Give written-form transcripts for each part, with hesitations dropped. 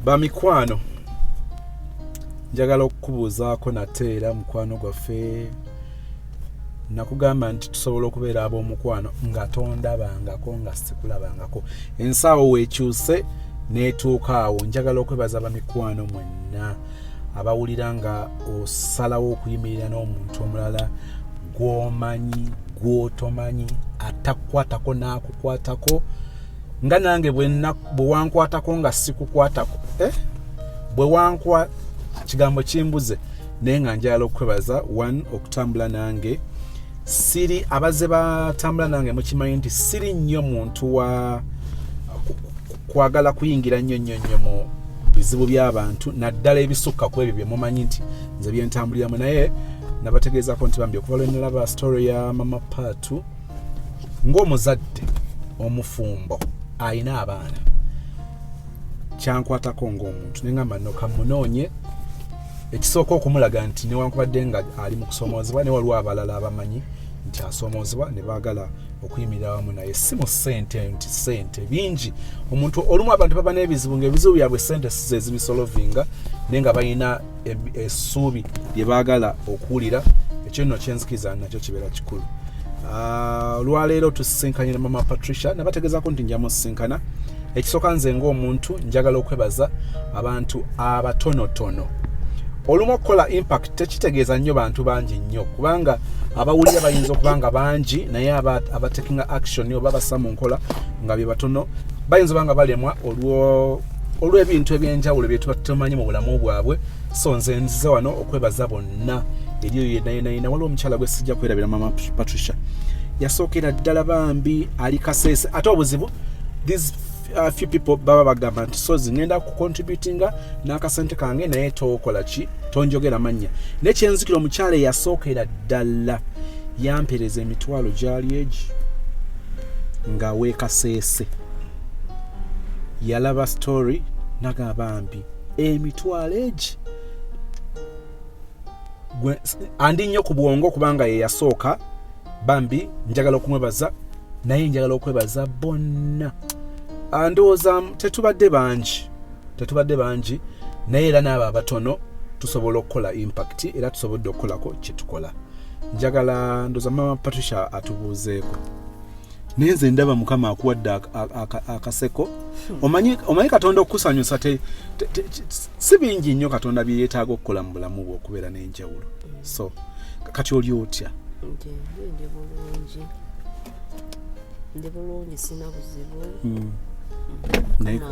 Bamikwano njagala okukubuuzaako nate era mukwano gwaffe nakugamba nti tusobola okubeera ab'omukwano nga tondabangako nga sikulabangako ensaawo weekyuse neetuuka awo. Njagala okwebaza bamikwano mwenna abawulira nga osalawo okuyimirira n'omuntu omulala gw'omanyi gw'otomanyi atakukwatako n'akukwatako nga nange bwe wankwatako nga sikukwatako bwe wankwa kigambo kimbuze naye nga njagala okwebaza okutambula nange. Siri abaze batambula nange mukimanyi nti siri nnyo muntu wa kwagala kuyingira nnyo mu bizibu by'abantu naddala ebisukka ku ebyo bye mumanyi nti nze byentambuliramu, naye nabategeezako nti bambi okuva lwe nalaba story ya Maama Paatu ng'omuzadde omufumbo ayina abaana kyankwatako ng'omuntu nengamba nno kamunoonye ekisooka okumulaga nti newankubadde nga ali mu kusomoozebwa ne waliwo abalala abamanyi nti asomoozebwa ne baagala okuyimirira wamu naye si mu ssente nti ssente bingi. Omuntu olumu abantu baba n'ebizibu ng'ebizibu byabwe ssente size ezibisolovinga naye nga balina essuubi lye baagala okuwulira. Ekyo nno kyenzikiriza nakyo kibeera kikulu. Olwaleero tusisinkanye ne Maama Patricia nabategeezako nti njamusisinkana. Ekisooka nze ng'omuntu njagala okwebaza abantu abatonotono. Olumu okukola impact tekitegeeza nnyo bantu bangi nnyo kubanga abawulira bayinza okubanga bangi naye abatekinga action oba bassa mu nkola nga bye batono bayinza obanga balemwa olw'ebintu ebyenjawulo bye tuba tumanyi mu bulamu bwabwe. So nze nzize wano okwebaza bonna eriyo yenayina. Waliwo omukyala gwe sijja kwerabira Maama Patricia yasookera ddala bambi ali kaseese ate obuzibu these few people baba bagamba nti so zingenda ku contributinga n'akasente kange naye tokola ki tonjogera mannya. Nekyenzikira omukyala yasookera ddala yampereza emitwalo gyali egi nga weekaseese yalaba story nagamba bambi emitwalo egi andi nnyo ku bwongo kubanga ye yasooka bambi. Njagala okumwebaza naye njagala okwebaza bonna. Ndowooza tetubadde bangi naye era n'abo abatono tusobola okukola impact era tusobodde okukolako kye tukola. Njagala ndowooza Maama Patricia atubuuzeeko naye nze ndaba Mukama akuwadde akaseko. Omanyi Katonda okukusanyusa si bingi nnyo Katonda bye yeetaaga okukola mu bulamu bwe okubeera n'enjawulo. So kati oli otya? Ndi bulungi sina buzibu.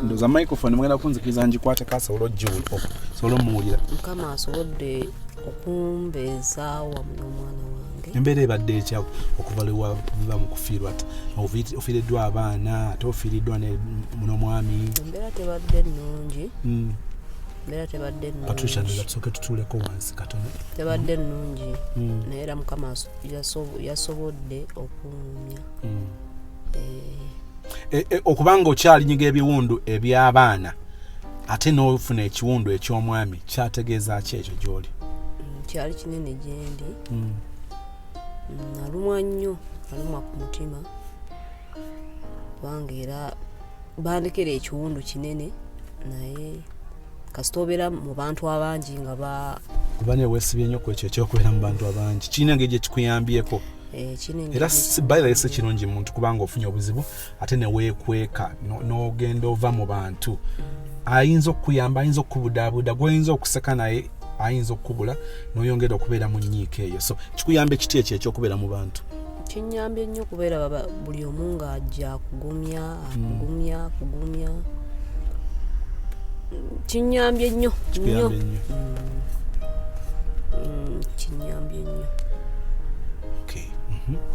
Ndoza microphone mwenda kunzikiriza njikwate kasobola ojjulo sobola omuwulira. Mukama asobodde okumbeeza wamu n'omwana wange. Embeera ebadde ekya okuva lwe biba mu kufiirwa ofiiriddwa abaana ate ofiiriddwa n'omwami. Embeera tebadde nnungi. Patricia ndoza tusooke tutuuleko wansi katono. Tebadde nnungi naye era Mukama yasobodde okunyumya. Okubanga okyalinyiga ebiwundu eby'abaana ate n'ofuna ekiwundu eky'omwami kyategeeza ki ekyo gy'oli? Kyali kinene gye ndi. Nalumwa nnyo nalumwa ku mutima kubanga era bandekera ekiwundu kinene naye kasita obeera mu bantu abangi nga kuba ne weesibye nnyo ku ekyo ekyokubeera mu bantu abangi kirina engeri gye kikuyambyeko. Era bayira ese kirungi muntu kubanga ofunye obuzibu ate ne weekweka n'ogenda ova mu bantu ayinza okukuyamba ayinza okukubudaabuda gw'oyinza okuseka naye ayinza okukubula n'oyongera okubeera mu nnyiika eyo. So kikuyamba ekiti ekyo ekyokubeera mu bantu? Kinyambye nnyo kubeera buli omu ng'ajja akugumya. Kinyambye nnyo. Kinyambye nnyo.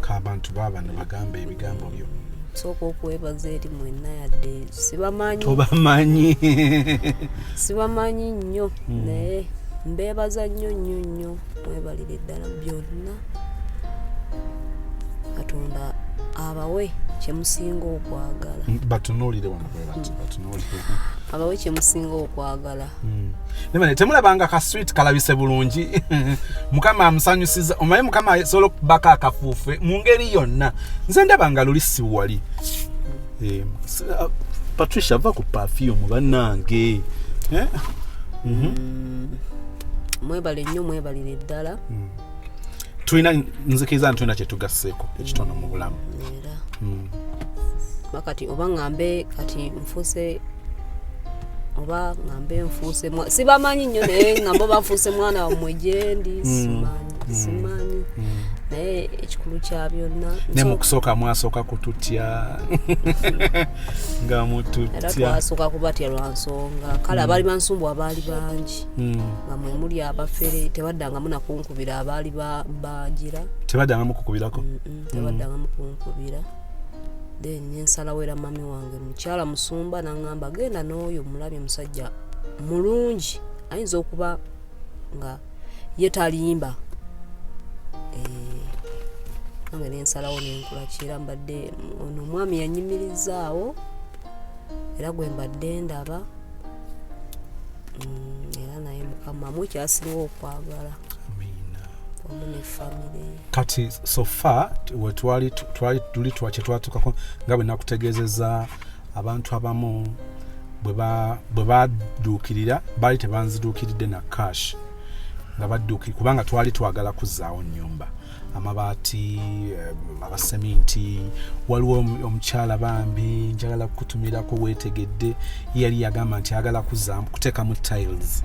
K'abantu baabano bagamba ebigambo byo. Sooka okwebaza eri mwenna yadde sibamanyi. Tobamanyi. Sibamanyi nnyo naye mbeebaza nnyo mwebalire ddala byonna. Katonda abawe kyemusinga okwagala. Batunuulire wano batunuulire. Abawe kyemusinga okwagala. Nemane temulabanga ka sweet kalabise bulungi. Mukama amusanyusiza. Omanyi Mukama asobola okubaka akafuufe mu ngeri yonna. Nze ndabanga luli si wali. Patricia va ku perfume bannange. mwebale nnyo mwebalire ddala tulina nzikiriza nti tulina kyetugasseeko ekitono mu bulamu era kati oba ngambe kati nfuuse oba ngambe nfuuse sibamanyi nnyo naye ngambe oba nfuuse mwana wammwe gyendi simanyi naye ekikulu kya byonna ne mu kusooka mwasooka kututya nga mututya era twasooka kubatya lwa nsonga kale abaali bansumbu abaali bangi nga mwe muli abafere tebaddangamu nakunkubira abaali bagira tebaddangamu kukubirako tebaddangamu kunkubira then nensalawo era mami wange mukyala musumba naŋŋamba genda n'oyo mulabye musajja mulungi ayinza okuba nga ye talimba nange nensalawo nenkula kira mbadde ono omwami yanyimirizaawo era gwe mbadde ndaba era naye mukama mukyasinga okwagala wamu ne famire kati so far twali kyetwatukako nga bwe nakutegeezezza abantu abamu bwe badduukirira baali tebanziduukiridde na cash nga badduukirira kubanga twali twagala kuzzaawo nnyumba amabaati abaseminti waliwo omukyala bambi njagala kukutumirako weetegedde yali yagamba nti agala kuteekamu tiles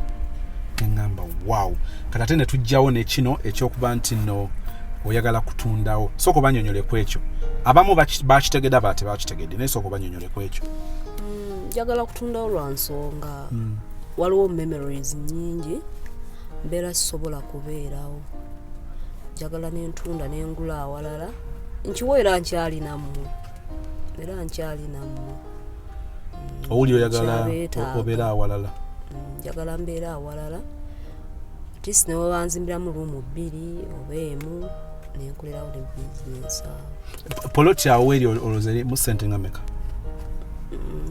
neŋŋamba wow kati ate ne tujjawo nekino ekyokuba nti nno oyagala kutundawo sooka obanyonyoleku ekyo abamu bakitegedde aba tebakitegedde naye sooka obanyonyoleku ekyo njagala kutundawo lwa nsonga waliwo memories nnyingi mbeera sisobola kubeerawo njagala nentunda nengula awalala nkiweera nkyalinammwe era nkyalinammwe owuli oyagala obeera awalala njagala mbeera awalala atisi ne webanzimbiramu ruumu 2 oba emu nenkolerawo ne bizinesi awo poloti awo weeri olozeri mu ssente nga meka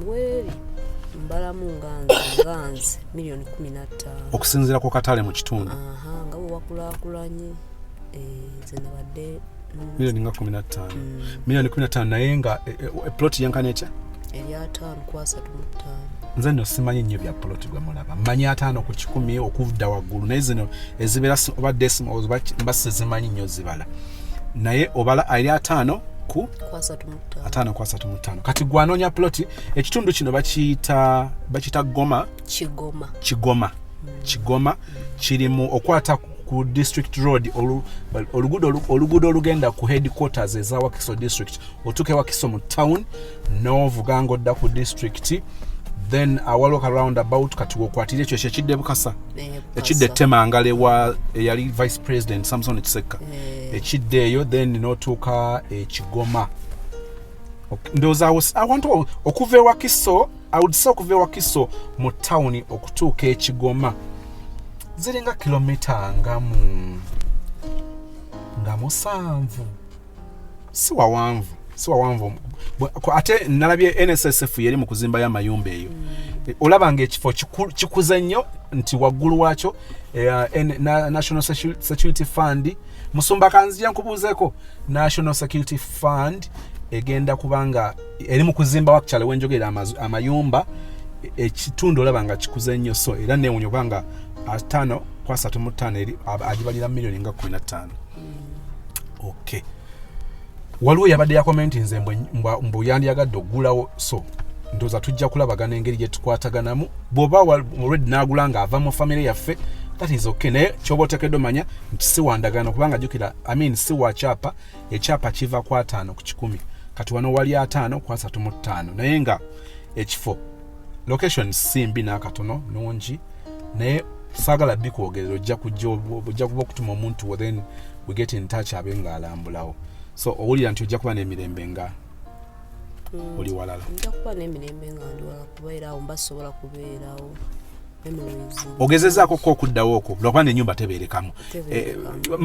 weeri mbalamu nganze $15,000,000 okusinziira ku katale mu kitundu nga bwe wakulaakulanye nze nabadde $15,000,000 naye nga ploti yenkana etya erya 5.35 nze nno simanyi nnyo bya ploti gwe mulaba mmanyi 5 ku 10 okudda waggulu naye zino ezibeera oba decimal mba sizimanyi nnyo zibala naye obala erya 5 ku 5.35 kati gwanoonya ploti ekitundu kino bakiyita Kigoma kirimu okwata ku district road oluguudo olugenda ku headquarters eza Wakiso district otuuka Wakiso mu town n'ovuga ng'odda ku district then awaloka roundabout kati wokwatira ekyo ekidde Bukasa ekidde Temangale wa eyali vice president Samson Kiseka ekidde eyo then n'otuuka Kigoma ndowooza awantu okuva Wakiso okuva Wakiso mu town okutuuka Kigoma ziringa kilomita nga 7 si wawanvu ate nalabye NSSF yeri mu kuzimba y'amayumba eyo olaba ng'ekifo kikuze nnyo nti waggulu waakyo National Security Fund musumba kanzija nkubuuzeeko National Security Fund egenda kubanga eri mu kuzimba wakukyala wenjogera amayumba ekitundu olaba nga kikuze nnyo so era neewunya kubanga 5.35 eri agibalira $15,000,000 okay waliwo yabadde yakomenti nze mbu yandiyagadde oggulawo so ndooza tujja kulabagana engeri gye tukwataganamu bw'oba already n'agula ng'ava mu famire yaffe that is okay naye kyoba oteekeddwa omanya nti si wandagano kubanga jjukira si wa kyapa ekyapa kiva ku 5 ku 10 kati wano wali 5.35 naye nga ekifo location simbi n'akatono nungi naye saagala bikwogerera ojja kuba okutuma omuntu then we get in touch abe ng'alambulawo so owulira nti ojja kuba n'emirembe nga oli walala nja kuba n'emirembe nga ndi walala kubeerawo mba sobola kubeerawo ogezezaako ko okuddawo okwo lwakuba n'ennyumba tebeerekamu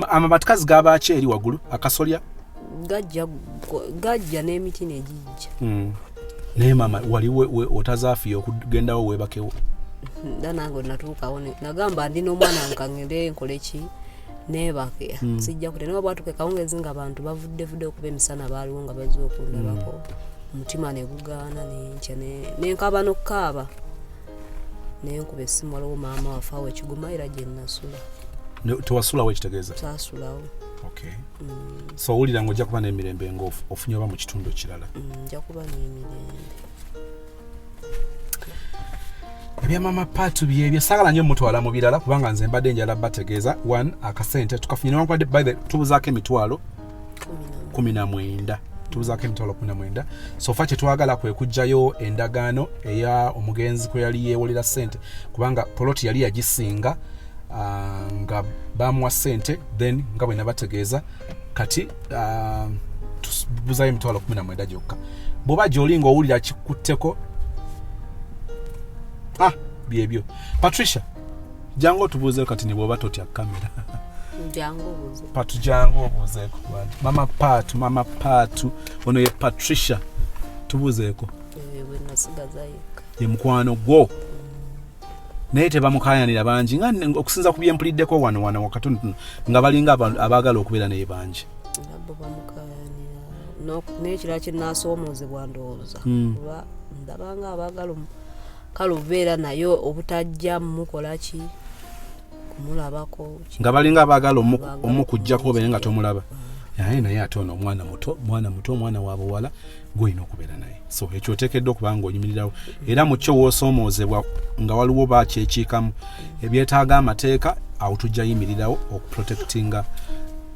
amabatikazi gabaaki eri waggulu akasolya gajja n'emiti negijja naye maama wali otazaafiya okugendawo weebakewo nange natuukawo nagamba ndi n'omwana nkangende nkole ki neebake sijja kute naye bwatuke kawungezi nga abantu bavudde okuba emisana baaliwo nga bazze okundabako omutima ne gugaana nenkya nenkaba n'okukaaba naye nkuba essimu waliwo maama waffe awo ekiguma era gye nnasula. Tewasulawo ekitegeeza? Saasulawo. Okay. So owulira ng'ojja kuba n'emirembe ng'ofunye oba mu kitundu kirala? Nja kuba n'emirembe. Ebya Maama Paatu byebyo saagala nnyo mutwala mu birala kubanga nze mbadde njala bategeeza akasente tukafunye newankubadde by the tubuzaako emitwalo 19. Tubuzaako emitwalo 19. So fa kye twagala kwe kujjayo endagaano eya omugenzi kwe yali yeewolera ssente kubanga poloti yali yagisinga nga bamuwa ssente then nga bwe nabategeeza kati tubuzayo emitwalo 19 gyokka. Bw'oba gy'oli ng'owulira kikutteko byebyo. Patricia, jangu tubuuze kati ne bw'oba totya kamera. Jangu obuuze. Paatu jangu obuuzeeko. Maama Paatu ono ye Patricia tubuuzeeko. Bwe nasigaza yekka. Ye mukwano gwo. Naye tebamukaayanira bangi nga okusinza ku byempuliddeko wano wakatono nga balinga abaagala okubeera naye bangi. Nabo bamukaayanira. N'ekirala kye naasoomozebwa ndowooza. Kuba ndabanga abaagala kale obeera naye obutajja mukola ki kumulabako nga balinga abaagala omukujjako obeere nga tomulaba. Naye ate ono omwana muto omwana wa buwala gw'olina okubeera naye. So ekyo oteekeddwa okuba ng'onyumirirawo era mu kyo w'osoomoozebwa nga waliwo bakyekiikamu ebyetaaga amateeka awo tujja yimirirawo okuprotectinga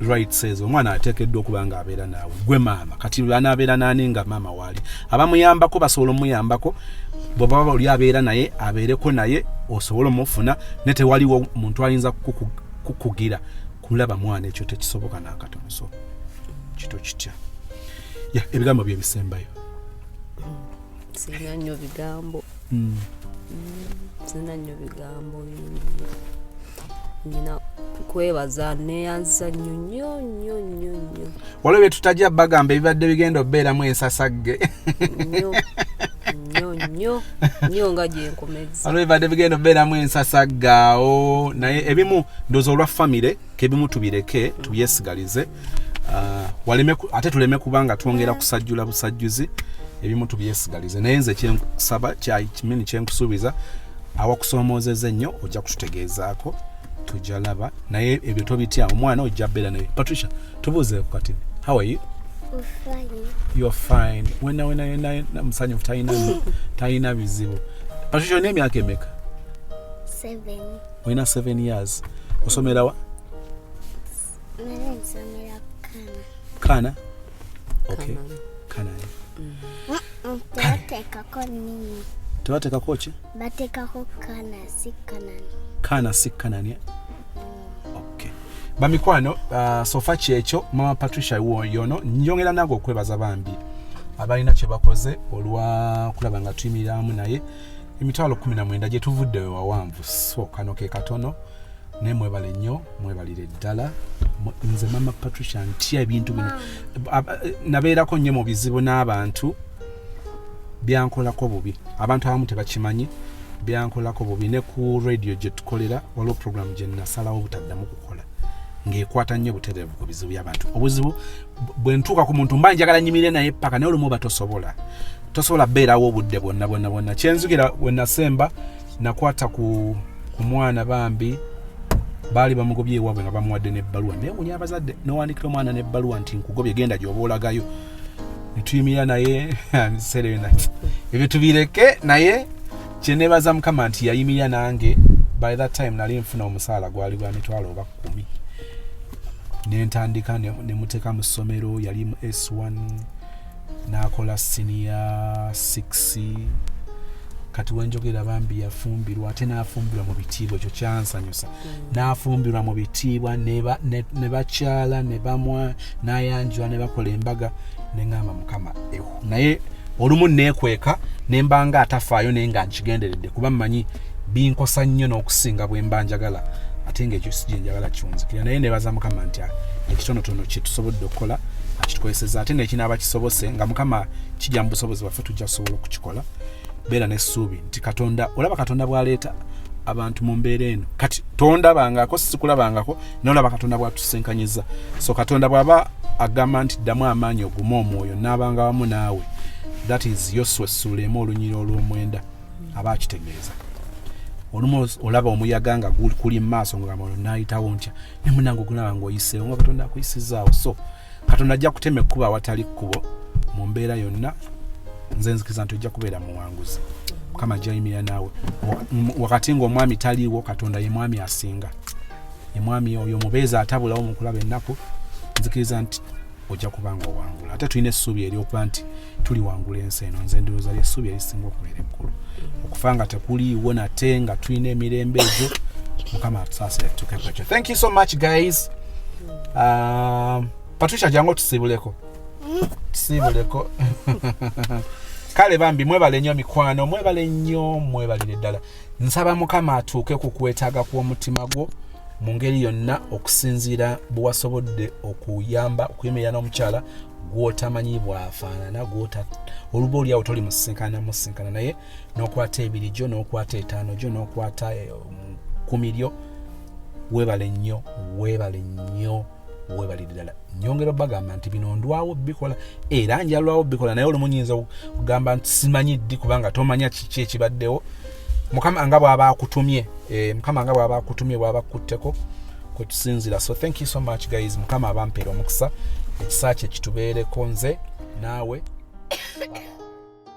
rights ezo. Omwana ateekeddwa okuba ng'abeera naawe gwe maama kati banaabeera naani nga maama waali abamuyambako basobola omuyambako bw'oba oli abeera naye abeereko naye osobola omufuna ne tewaliwo muntu ayinza kukugira kulaba mwana ekyo tekisoboka n'akatono. So kito kitya ebigambo bye bisembayo. Sina nnyo bigambo. Sina nnyo bigambo bingi. Nina kwebaza neyanza nnyo. Waliwo bye tutajja bagamba ebibadde bigenda obbeeramu ensasagge. Nnyo nga gyenkomeza. Waliwo bibadde bigenda obbeeramu ensasaggaawo naye ebimu ndowooza olwa famire kebimu tubireke tubyesigalize. Ate tuleme kubanga twongera kusajjula busajjuzi ebimu tubyesigalize naye nze kyenkusaba kimini kyenkusuubiza awakusoomoozeza ennyo ojja kututegeezaako tujja laba naye ebyo tobitya omwana ojja bbeera naye. Patricia tubuuzeeko kati how are you? Fine. You're fine. Wena musanyufu talina bizibu. Patricia olina emyaka emeka? 7. Olina 7 years. Osomera wa? Nsomera Kana? Okay. Kana. Tebateekako nini. Tebateekako ki? Bateekako kana si kanani. Kana si kanani. Okay. Bamikwano sofa kyekyo Maama Patricia yono njongera nange okwebaza bambi abalina kye bakoze olwa kulaba nga tuyimiriramu naye emitwalo 19 gye tuvudde wawanvu. So kano ke katono ne mwebale nnyo mwebalire ddala. Nze Maama Patricia ntya ebintu bino nabeerako nnyo mu bizibu n'abantu byankolako bubi. Abantu abamu tebakimanyi byankolako bubi ne ku radio gye tukolera waliwo program gye nasalawo butaddamu kukola ng'ekwata nnyo butereevu ku bizibu by'abantu. Obuzibu bwe ntuuka ku muntu mba njagala nyimire naye paka naye olumu oba tosobola bbeerawo obudde bwonna. Kyenzugira we nasemba nakwata ku mwana bambi baali bamugobye ewaabwe nga bamuwadde n'ebbaluwa naye muli abazadde n'owandikira omwana n'ebbaluwa nti nkugobye genda gy'oba olagayo. Ne tuyimira naye serena ebyo tubireke naye kyeneebaza Mukama nti yayimirira nange. By that time nali nfuna omusaala gwali gwa mitwalo oba 10 nentandika ne muteeka mu ssomero yali mu S1 n'akola senior 6 kati wenjogera bambi yafumbirwa ate n'afumbirwa mu bitiibwa ekyo kyansanyusa. N'afumbirwa mu bitiibwa ne bakyala ne bamwa n'ayanjula ne bakola embaga ne ngamba Mukama naye olumu neekweka ne mbanga atafaayo naye nga nkigenderedde kuba mmanyi binkosa nnyo n'okusinga bwe mba njagala ate ng'ekyo si gye njagala kiwunzikira naye neebaza Mukama nti ekitonotono kye tusobodde okukola akitukozesezza ate n'ekinaaba kisobose nga Mukama kijja mu busobozi bwaffe tujja kusobola okukikola. Beera n'essuubi nti Katonda olaba Katonda bw'aleeta abantu mu mbeera eno kati tondabangako sikulabangako n'olaba Katonda bw'atusenkanyizza. So Katonda bw'aba agamba nti ddamu amaanyi ogume omwoyo n'abanga wamu naawe that is Yoswa Sulema olunyiri olw'omwenda aba akitegeeza. olumo olaba omuyaga nga kuli maaso nga mono nayitawo ntya ne munango kulaba ngoyise nga Katonda akuyisizaawo. So Katonda ajja kutema ekkuba watali kkubo mu mbeera yonna. Nze nzikiza nti ojja kubeera muwanguzi. Mukama ajja yimira naawe wakati ng'omwami taliiwo, Katonda ye mwami asinga, ye mwami oyo mubeeza atabulawo mu kulaba ennaku. Nzikiriza nti ojja kubanga owangula. Ate tulina essuubi eryokuba nti tuli wangula ensi eno. Nze ndowooza ly'essuubi erisinga okubeera ekkulu. Okufa nga tekuliiwo nate nga tulina emirembe egyo, Mukama atusaasire tutuuke ekyo. Thank you so much guys. Patricia jangu tusiibuleko. Tusiibuleko. Kale bambi mwebale nnyo mikwano, mwebale nnyo, mwebalire ddala. Nsaba Mukama atuuke ku kwetaaga kw'omutima gwo mu ngeri yonna okusinziira bwe wasobodde okuyamba okuyimirira n'omukyala gw'otamanyi bw'afaanana, oluba oliawo toli musinkana naye n'okwata ebiri gyo, n'okwata etaano gyo, n'okwata 10 lyo. Weebale nnyo, weebale nnyo, weebalire ddala. Nyongera bagamba nti bino ndwawo bikola era njalwawo bikola, naye olumunyiza kugamba nti simanyi ddi kubanga tomanya kiki ekibaddewo. Mukama nga bw'aba akutumye, Mukama nga bw'aba akutumye bw'aba akutteko kwe tusinzira. So thank you so much guys. Mukama abampeera omukisa, ekisa kye kitubeereko nze naawe.